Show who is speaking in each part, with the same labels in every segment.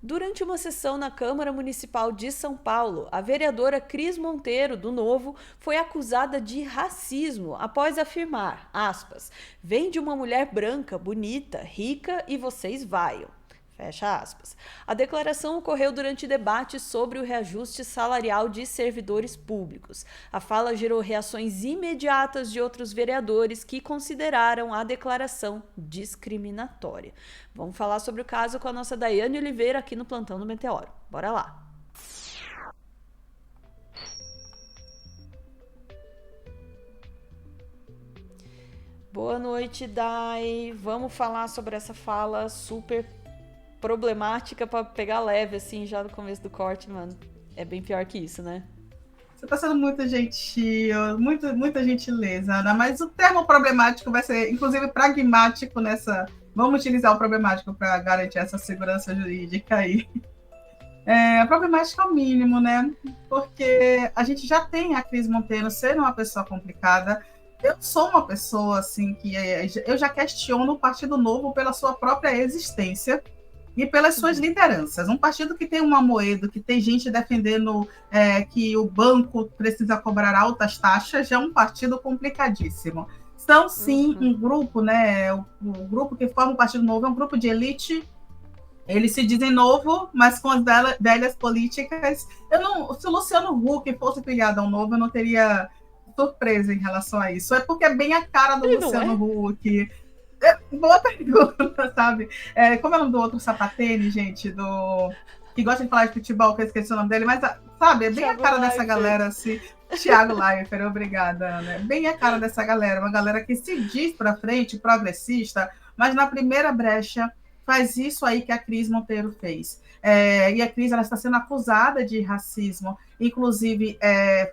Speaker 1: Durante uma sessão na Câmara Municipal de São Paulo, a vereadora Cris Monteiro, do Novo, foi acusada de racismo após afirmar, aspas, vem de uma mulher branca, bonita, rica e vocês vaiam. Fecha aspas. A declaração ocorreu durante debate sobre o reajuste salarial de servidores públicos. A fala gerou reações imediatas de outros vereadores que consideraram a declaração discriminatória. Vamos falar sobre o caso com a nossa Daiane Oliveira aqui no Plantão do Meteoro. Bora lá! Boa noite, Dai. Vamos falar sobre essa fala super problemática pra pegar leve, assim, já no começo do corte, mano. É bem pior que isso, né?
Speaker 2: Você está sendo muito gentil, muita gentileza, Ana, mas o termo problemático vai ser, inclusive, pragmático nessa. Vamos utilizar o problemático para garantir essa segurança jurídica aí. Problemático é o mínimo, né? Porque a gente já tem a Cris Monteiro sendo uma pessoa complicada. Eu sou uma pessoa, assim, que eu já questiono o Partido Novo pela sua própria existência e pelas suas lideranças. Um partido que tem um Amoedo, que tem gente defendendo que o banco precisa cobrar altas taxas, já é um partido complicadíssimo. São, sim, um grupo, né? O grupo que forma o Partido Novo é um grupo de elite. Eles se dizem novo, mas com as velhas políticas. Se o Luciano Huck fosse filiado ao Novo, eu não teria surpresa em relação a isso. É porque é bem a cara do
Speaker 1: Ele não
Speaker 2: Luciano
Speaker 1: é?
Speaker 2: Huck. Boa pergunta, sabe? Como é o nome do outro sapatênis, gente? Que gosta de falar de futebol, que eu esqueci o nome dele, mas, sabe, é bem
Speaker 1: Thiago
Speaker 2: a cara dessa
Speaker 1: Leifert.
Speaker 2: galera, assim. Thiago Leifert, obrigada, Ana. Bem a cara dessa galera, uma galera que se diz pra frente, progressista, mas na primeira brecha faz isso aí que a Cris Monteiro fez. E a Cris ela está sendo acusada de racismo, inclusive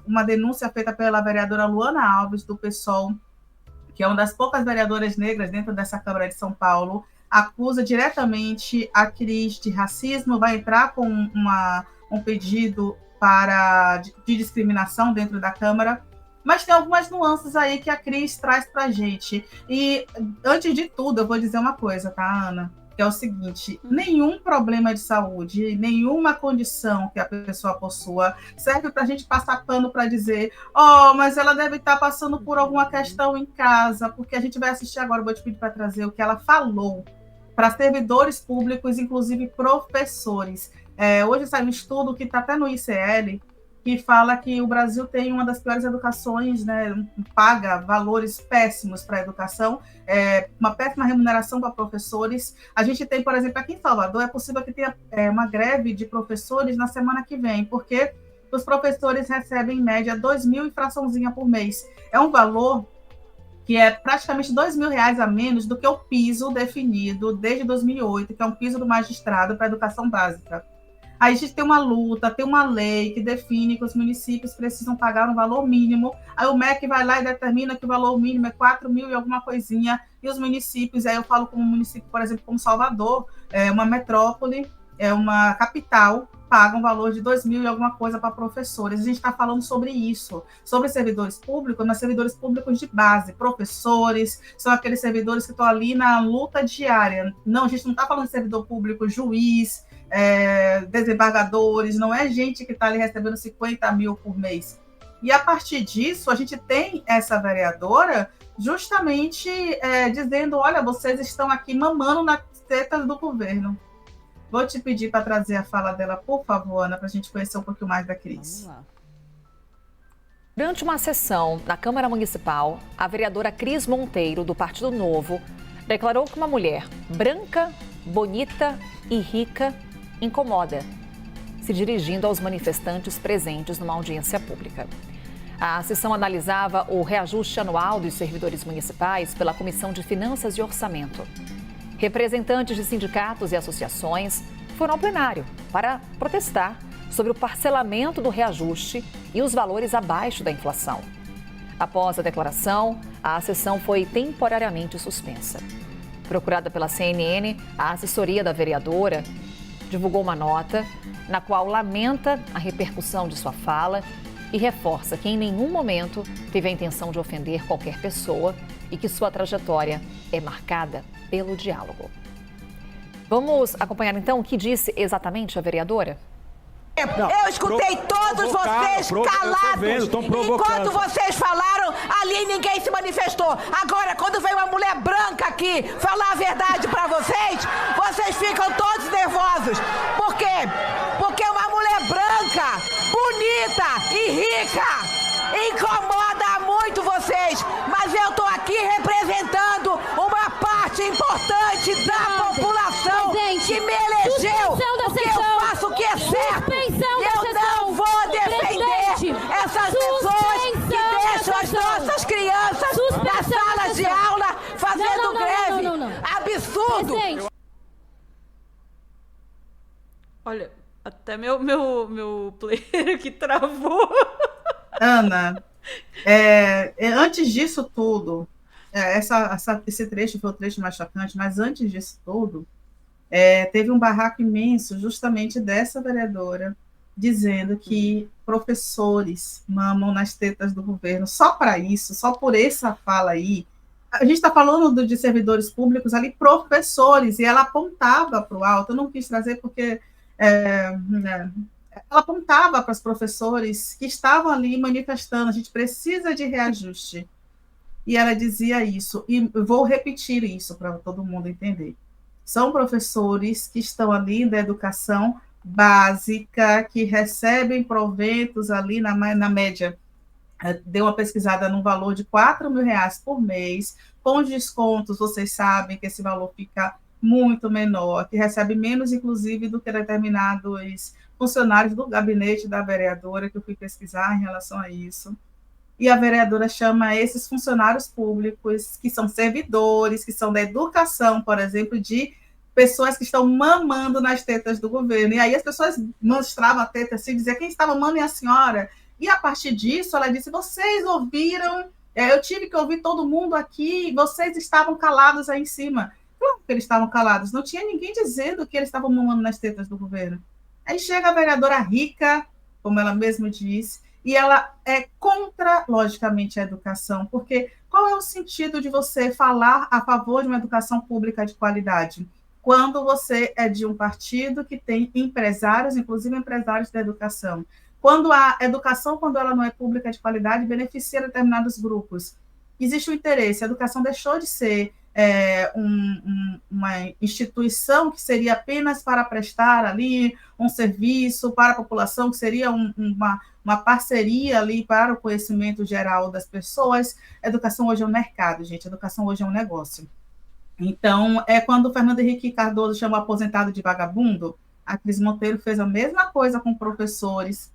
Speaker 2: uma denúncia feita pela vereadora Luana Alves, do PSOL, que é uma das poucas vereadoras negras dentro dessa Câmara de São Paulo, acusa diretamente a Cris de racismo, vai entrar com um pedido de discriminação dentro da Câmara, mas tem algumas nuances aí que a Cris traz para a gente. E, antes de tudo, eu vou dizer uma coisa, tá, Ana? Que é o seguinte, nenhum problema de saúde, nenhuma condição que a pessoa possua serve para a gente passar pano para dizer mas ela deve estar passando por alguma questão em casa, porque a gente vai assistir agora, vou te pedir para trazer o que ela falou para servidores públicos, inclusive professores. Hoje saiu um estudo que está até no ICL, que fala que o Brasil tem uma das piores educações, né, paga valores péssimos para a educação, uma péssima remuneração para professores. A gente tem, por exemplo, aqui em Salvador, é possível que tenha uma greve de professores na semana que vem, porque os professores recebem, em média, 2.000 e fraçãozinha por mês. É um valor que é praticamente R$ 2.000 a menos do que o piso definido desde 2008, que é um piso do magistrado para a educação básica. Aí a gente tem uma luta, tem uma lei que define que os municípios precisam pagar um valor mínimo. Aí o MEC vai lá e determina que o valor mínimo é 4.000 e alguma coisinha. E os municípios, aí eu falo como um município, por exemplo, como Salvador, uma metrópole, uma capital, paga um valor de 2.000 e alguma coisa para professores. A gente está falando sobre isso, sobre servidores públicos, mas servidores públicos de base, professores, são aqueles servidores que estão ali na luta diária. Não, a gente não está falando de servidor público, juiz, desembargadores, não é gente que está ali recebendo 50 mil por mês. E a partir disso, a gente tem essa vereadora justamente dizendo, olha, vocês estão aqui mamando na teta do governo. Vou te pedir para trazer a fala dela, por favor, Ana, para a gente conhecer um pouquinho mais da Cris.
Speaker 1: Vamos lá.
Speaker 3: Durante uma sessão na Câmara Municipal, a vereadora Cris Monteiro, do Partido Novo, declarou que uma mulher branca, bonita e rica incomoda, se dirigindo aos manifestantes presentes numa audiência pública. A sessão analisava o reajuste anual dos servidores municipais pela Comissão de Finanças e Orçamento. Representantes de sindicatos e associações foram ao plenário para protestar sobre o parcelamento do reajuste e os valores abaixo da inflação. Após a declaração, a sessão foi temporariamente suspensa. Procurada pela CNN, a assessoria da vereadora divulgou uma nota na qual lamenta a repercussão de sua fala e reforça que em nenhum momento teve a intenção de ofender qualquer pessoa e que sua trajetória é marcada pelo diálogo. Vamos acompanhar então o que disse exatamente a vereadora?
Speaker 4: Eu escutei todos vocês calados. Enquanto vocês falaram, ali ninguém se manifestou. Agora, quando vem uma mulher branca aqui falar a verdade pra vocês, vocês ficam todos nervosos. Por quê? Porque uma mulher branca, bonita e rica incomoda muito vocês. Mas eu tô aqui representando uma parte importante da população que me elegeu. Porque eu faço o que é certo. Eu não vou defender essas pessoas que deixam as nossas crianças nas salas de aula fazendo greve. Absurdo!
Speaker 1: Olha, até meu player aqui travou.
Speaker 2: Ana, antes disso tudo, esse trecho foi o trecho mais chocante, mas antes disso tudo, teve um barraco imenso justamente dessa vereadora dizendo que professores mamam nas tetas do governo. Só para isso, só por essa fala aí, a gente está falando de servidores públicos ali, professores, e ela apontava para o alto. Eu não quis trazer porque ela apontava para os professores que estavam ali manifestando, a gente precisa de reajuste. E ela dizia isso, e vou repetir isso para todo mundo entender. São professores que estão ali da educação básica, que recebem proventos ali na média. Deu uma pesquisada no valor de R$4.000 por mês, com os descontos, vocês sabem que esse valor fica muito menor, que recebe menos, inclusive, do que determinados funcionários do gabinete da vereadora, que eu fui pesquisar em relação a isso. E a vereadora chama esses funcionários públicos, que são servidores, que são da educação, por exemplo, de pessoas que estão mamando nas tetas do governo. E aí as pessoas mostravam a teta assim, diziam, quem está mamando é a senhora. E a partir disso, ela disse, vocês ouviram, eu tive que ouvir todo mundo aqui, vocês estavam calados aí em cima. Claro que eles estavam calados, não tinha ninguém dizendo que eles estavam mamando nas tetas do governo. Aí chega a vereadora rica, como ela mesma disse, e ela é contra, logicamente, a educação, porque qual é o sentido de você falar a favor de uma educação pública de qualidade? Quando você é de um partido que tem empresários, inclusive empresários da educação. Quando a educação, quando ela não é pública de qualidade, beneficia determinados grupos. Existe um interesse, a educação deixou de ser uma instituição que seria apenas para prestar ali um serviço para a população, que seria uma parceria ali para o conhecimento geral das pessoas. A educação hoje é um mercado, gente, a educação hoje é um negócio. Então, quando o Fernando Henrique Cardoso chamou aposentado de vagabundo, a Cris Monteiro fez a mesma coisa com professores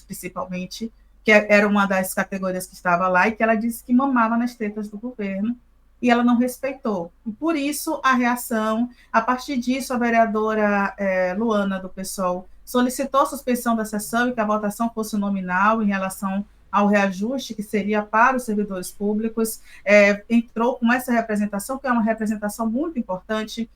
Speaker 2: principalmente, que era uma das categorias que estava lá, e que ela disse que mamava nas tetas do governo, e ela não respeitou. E por isso, a reação, a partir disso, a vereadora Luana, do PSOL, solicitou a suspensão da sessão e que a votação fosse nominal em relação ao reajuste, que seria para os servidores públicos, entrou com essa representação, que é uma representação muito importante,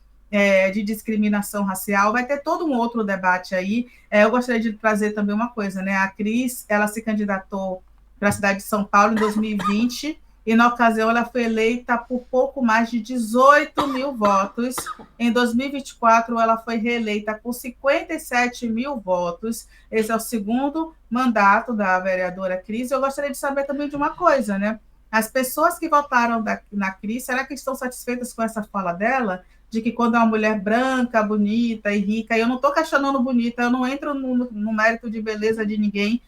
Speaker 2: de discriminação racial. Vai ter todo um outro debate aí. Eu gostaria de trazer também uma coisa, né? A Cris, ela se candidatou para a cidade de São Paulo em 2020, e na ocasião ela foi eleita por pouco mais de 18 mil votos. Em 2024, ela foi reeleita com 57 mil votos. Esse é o segundo mandato da vereadora Cris. Eu gostaria de saber também de uma coisa, né? As pessoas que votaram na Cris, será que estão satisfeitas com essa fala dela? De que quando é uma mulher branca, bonita e rica, e eu não estou questionando bonita, eu não entro no mérito de beleza de ninguém,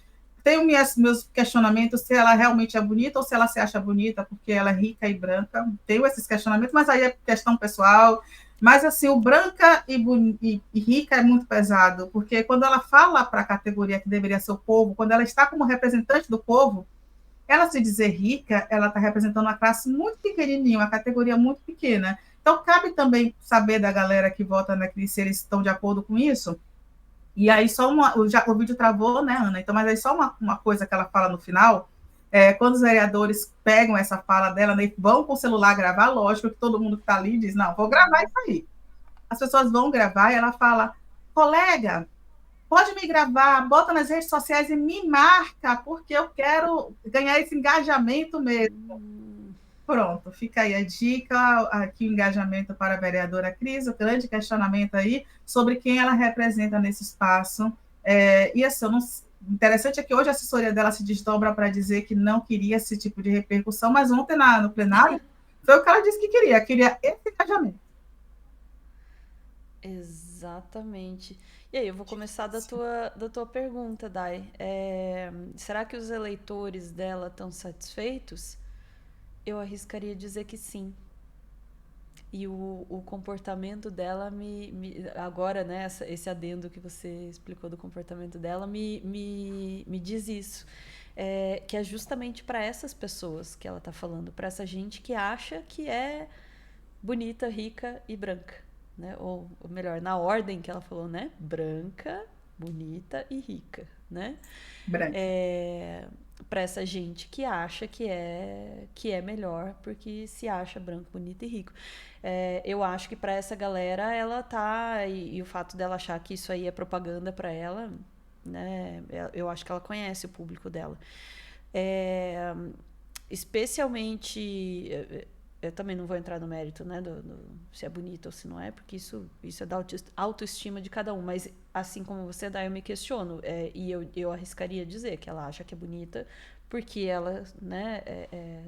Speaker 2: tenho meus questionamentos se ela realmente é bonita ou se ela se acha bonita porque ela é rica e branca. Tenho esses questionamentos, mas aí é questão pessoal. Mas, assim, o branca e rica é muito pesado, porque quando ela fala para a categoria que deveria ser o povo, quando ela está como representante do povo, ela se dizer rica, ela está representando uma classe muito pequenininha, uma categoria muito pequena. Então, cabe também saber da galera que vota na Cris se eles estão de acordo com isso. E aí, o vídeo travou, né, Ana? Então, mas aí só uma coisa que ela fala no final, quando os vereadores pegam essa fala dela, né, vão com o celular gravar, lógico que todo mundo que está ali diz, não, vou gravar isso aí. As pessoas vão gravar e ela fala, colega, pode me gravar, bota nas redes sociais e me marca, porque eu quero ganhar esse engajamento mesmo. Pronto, fica aí a dica, aqui o engajamento para a vereadora Cris, o grande questionamento aí sobre quem ela representa nesse espaço. E assim, interessante é que hoje a assessoria dela se desdobra para dizer que não queria esse tipo de repercussão, mas ontem no plenário foi o que ela disse que queria esse engajamento.
Speaker 1: Exatamente. E aí, eu vou começar da tua pergunta, Dai. Será que os eleitores dela estão satisfeitos? Eu arriscaria dizer que sim. E o comportamento dela agora, né, esse adendo que você explicou do comportamento dela me diz isso. Que é justamente para essas pessoas que ela está falando, para essa gente que acha que é bonita, rica e branca. Né? Ou melhor, na ordem que ela falou, né? Branca, bonita e rica, né?
Speaker 2: Branca.
Speaker 1: Para essa gente que acha que é melhor porque se acha branco, bonito e rico. Eu acho que para essa galera ela tá, e o fato dela achar que isso aí é propaganda para ela, né? Eu acho que ela conhece o público dela. Especialmente, eu também não vou entrar no mérito, né, se é bonito ou se não é, porque isso é da autoestima de cada um, mas assim como você dá, eu me questiono, e eu arriscaria dizer que ela acha que é bonita porque ela, né,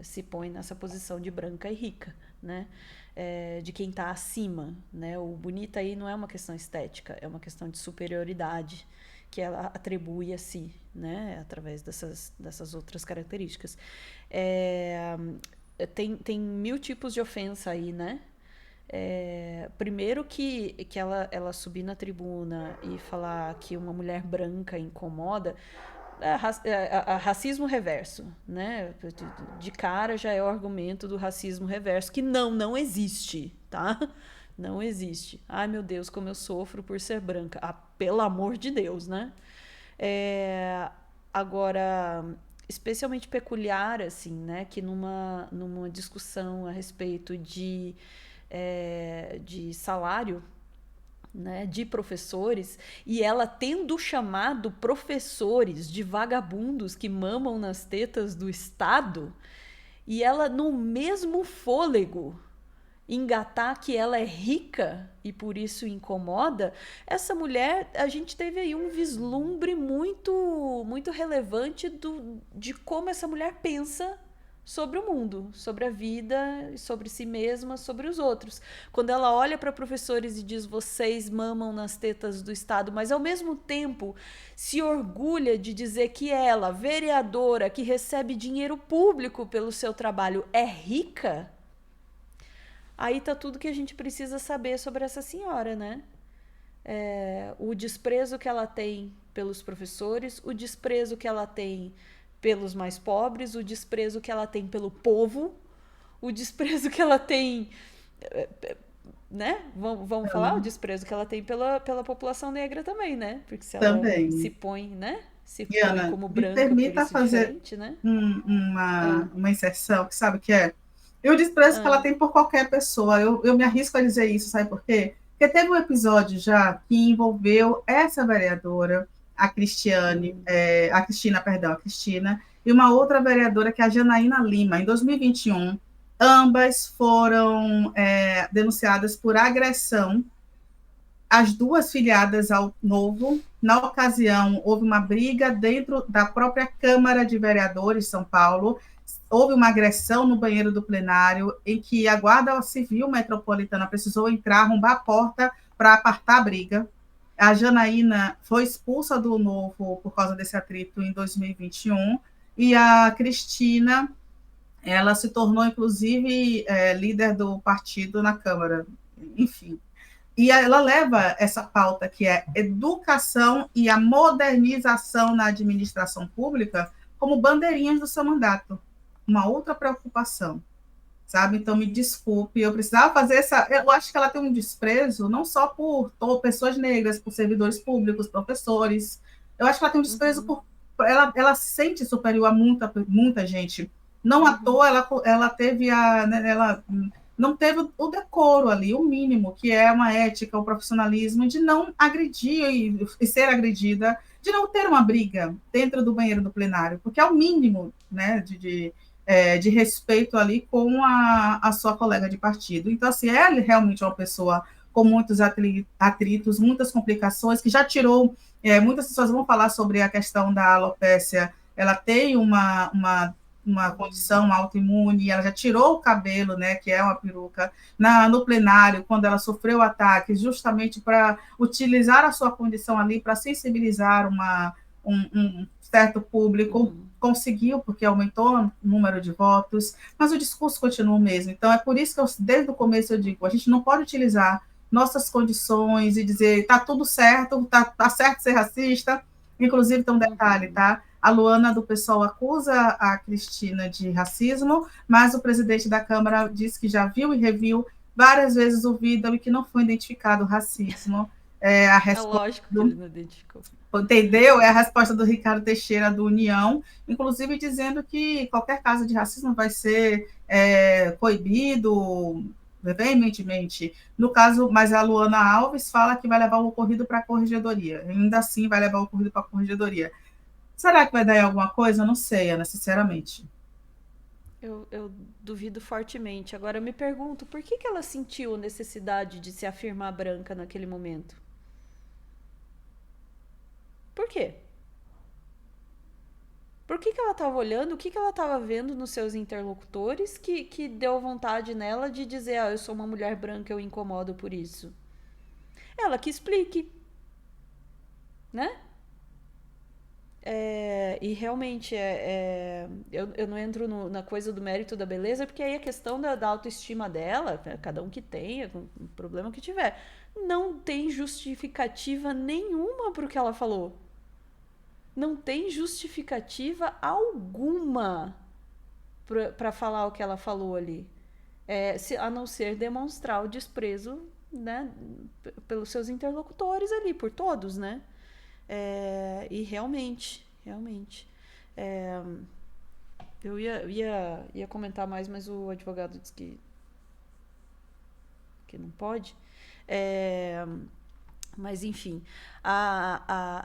Speaker 1: se põe nessa posição de branca e rica, né, de quem está acima, né, o bonita aí não é uma questão estética, é uma questão de superioridade que ela atribui a si, né, através dessas outras características. Tem 1000 tipos de ofensa aí, né? Primeiro que ela subir na tribuna e falar que uma mulher branca incomoda, racismo reverso, né? De cara já é o argumento do racismo reverso, que não existe, tá? Não existe. Ai, meu Deus, como eu sofro por ser branca. Pelo amor de Deus, né? Agora, especialmente peculiar, assim, né? Que numa discussão a respeito de salário, né, de professores, e ela tendo chamado professores de vagabundos que mamam nas tetas do Estado, e ela, no mesmo fôlego, engatar que ela é rica e por isso incomoda, essa mulher, a gente teve aí um vislumbre muito, muito relevante de como essa mulher pensa sobre o mundo, sobre a vida, sobre si mesma, sobre os outros. Quando ela olha para professores e diz, vocês mamam nas tetas do Estado, mas ao mesmo tempo se orgulha de dizer que ela, vereadora, que recebe dinheiro público pelo seu trabalho, é rica, aí tá tudo que a gente precisa saber sobre essa senhora, né? O desprezo que ela tem pelos professores, o desprezo que ela tem pelos mais pobres, o desprezo que ela tem pelo povo, o desprezo que ela tem, né? Vamos falar o desprezo que ela tem pela população negra também, né? Porque se ela
Speaker 2: também
Speaker 1: se põe, né? Se põe
Speaker 2: Ana,
Speaker 1: como branca,
Speaker 2: me permita
Speaker 1: por isso
Speaker 2: fazer
Speaker 1: diferente, né?
Speaker 2: uma inserção, que sabe o que é? E o desprezo que ela tem por qualquer pessoa. Eu me arrisco a dizer isso, sabe por quê? Porque teve um episódio já que envolveu essa vereadora, a Cristina, e uma outra vereadora, que é a Janaína Lima, em 2021. Ambas foram denunciadas por agressão, as duas filiadas ao Novo. Na ocasião, houve uma briga dentro da própria Câmara de Vereadores de São Paulo. Houve uma agressão no banheiro do plenário, em que a Guarda Civil Metropolitana precisou entrar, arrombar a porta para apartar a briga. A Janaína foi expulsa do Novo por causa desse atrito em 2021, e a Cristina, ela se tornou, inclusive, líder do partido na Câmara. Enfim. E ela leva essa pauta, que é educação e a modernização na administração pública, como bandeirinhas do seu mandato. Uma outra preocupação, sabe? Então, me desculpe, eu precisava fazer essa... Eu acho que ela tem um desprezo, não só por pessoas negras, por servidores públicos, professores. Eu acho que ela tem um desprezo por... Ela se sente superior a muita gente. Não à toa, ela teve ela não teve o decoro ali, o mínimo, que é uma ética, o profissionalismo, de não agredir e ser agredida, de não ter uma briga dentro do banheiro do plenário, porque é o mínimo, né, de respeito ali com a sua colega de partido. Então, assim, ela realmente é uma pessoa com muitos atritos, muitas complicações, que já tirou, muitas pessoas vão falar sobre a questão da alopécia, ela tem uma condição autoimune, ela já tirou o cabelo, né, que é uma peruca, no plenário, quando ela sofreu ataques, justamente para utilizar a sua condição ali para sensibilizar um certo público, conseguiu, porque aumentou o número de votos, mas o discurso continua o mesmo. Então, é por isso que desde o começo eu digo, a gente não pode utilizar nossas condições e dizer, tá tudo certo, tá certo ser racista. Inclusive, tem um detalhe, tá? A Luana do PSOL acusa a Cristina de racismo, mas o presidente da Câmara disse que já viu e reviu várias vezes o vídeo e que não foi identificado racismo. A resposta
Speaker 1: lógico que ele não identificou.
Speaker 2: Entendeu? É a resposta do Ricardo Teixeira, do União, inclusive dizendo que qualquer caso de racismo vai ser coibido veementemente. No caso, mas a Luana Alves fala que vai levar o ocorrido para a corregedoria. Ainda assim, vai levar o ocorrido para a corregedoria. Será que vai dar em alguma coisa? Eu não sei, Ana, sinceramente.
Speaker 1: Eu duvido fortemente. Agora, eu me pergunto, por que ela sentiu a necessidade de se afirmar branca naquele momento? Por quê? Por que ela estava olhando? O que ela estava vendo nos seus interlocutores que deu vontade nela de dizer, eu sou uma mulher branca, eu incomodo por isso? Ela que explique. Né? E realmente, eu não entro na coisa do mérito da beleza, porque aí a questão da autoestima dela, cada um que tenha, com o problema que tiver, não tem justificativa nenhuma para o que ela falou. Não tem justificativa alguma para falar o que ela falou ali. A não ser demonstrar o desprezo, né, pelos seus interlocutores ali, por todos, né? E realmente, eu ia comentar mais, mas o advogado disse que não pode. Mas, enfim,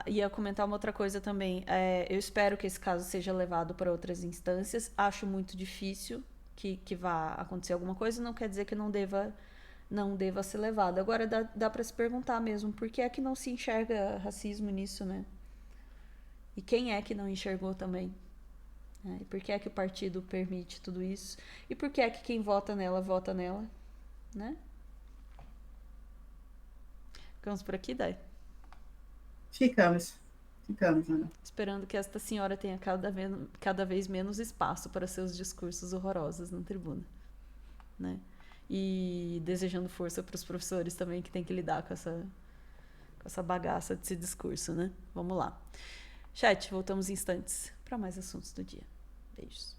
Speaker 1: ia comentar uma outra coisa também. Eu espero que esse caso seja levado para outras instâncias. Acho muito difícil que vá acontecer alguma coisa. Não quer dizer que não deva ser levado. Agora, dá para se perguntar mesmo, por que é que não se enxerga racismo nisso, né? E quem é que não enxergou também? E por que é que o partido permite tudo isso? E por que é que quem vota nela, né? Ficamos por aqui, Dai?
Speaker 2: Ficamos, Ana.
Speaker 1: Esperando que esta senhora tenha cada vez menos espaço para seus discursos horrorosos na tribuna, né? E desejando força para os professores também, que tem que lidar com essa bagaça desse discurso, né? Vamos lá. Chat, voltamos em instantes para mais assuntos do dia. Beijos.